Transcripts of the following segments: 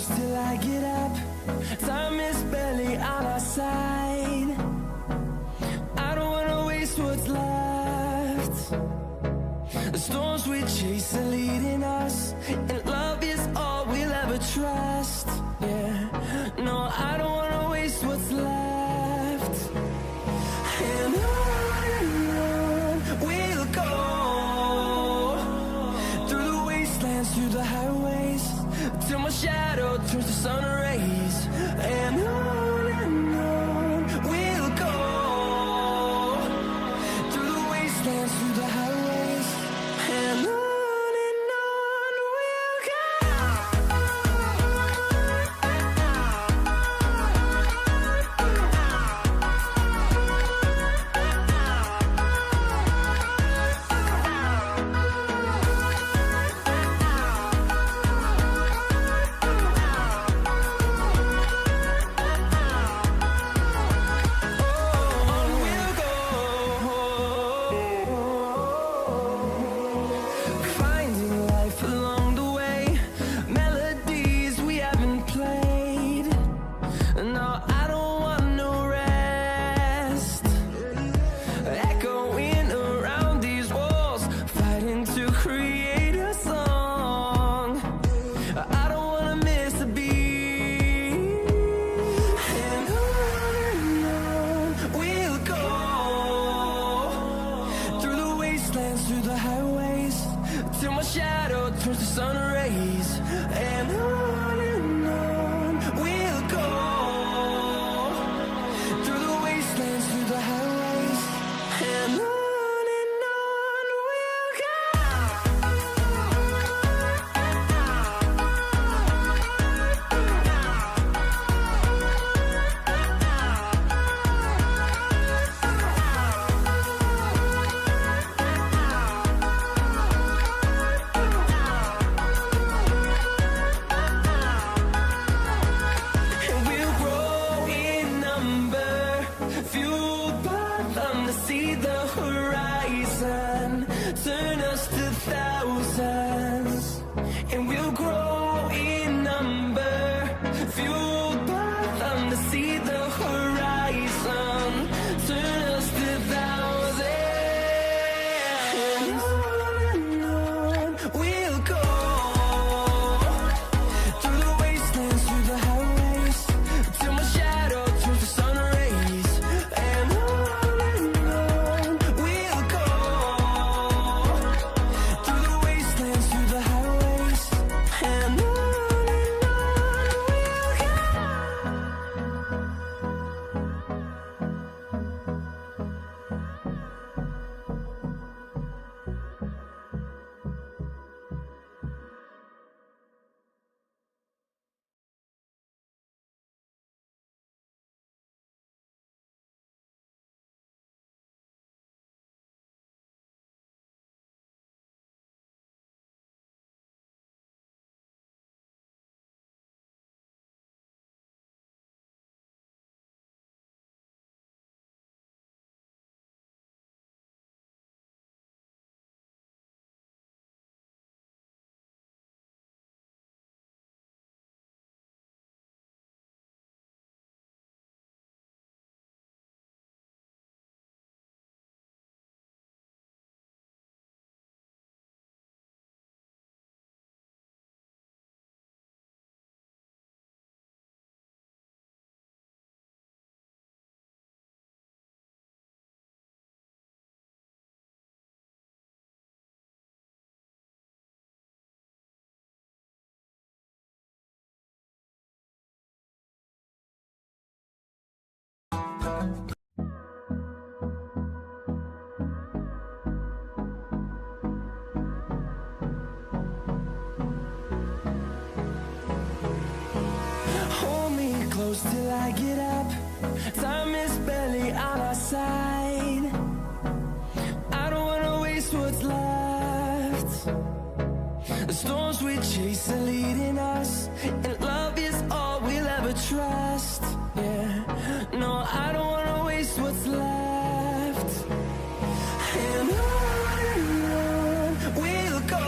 close till I get up. Time is barely on our side. I don't wanna waste what's left. The storms we chase are leading us, and love is all we'll ever trust. Yeah, no, I don't wanna waste what's left. And on we'll go, through the wastelands, through the highways, till my shadow turns to sun rays. And on we'll go, through the wastelands, through the highways, and on we'll go. Finding life along the way, melodies we haven't played. No, I don't want no rest. Echoing around these walls, fighting to create a song. I don't wanna miss a beat. And on we'll go, through the wastelands, through the highways, till my shadow turns to sun rays. And on we'll go, through the wastelands, through the highways, and on we'll go. And we'll grow in number, fueled by them to see the horizon, turn us to thousands. And we'll grow in number, fueled by them to see the horizon, turn us to thousands. And on we'll go, through the wastelands, through the highways, till my shadow turns to sun rays. And on we'll go, through the wastelands, through the highways, and on we'll go. Hold me close till I get up. Time is barely on our side. I don't wanna waste what's left. The storms we chase are leading us, and love is all we'll ever trust. Yeah, no, I don't wanna waste what's left. And on we'll go,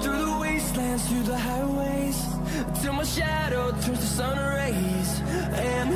through the wastelands, through the highways, turns to sun rays, and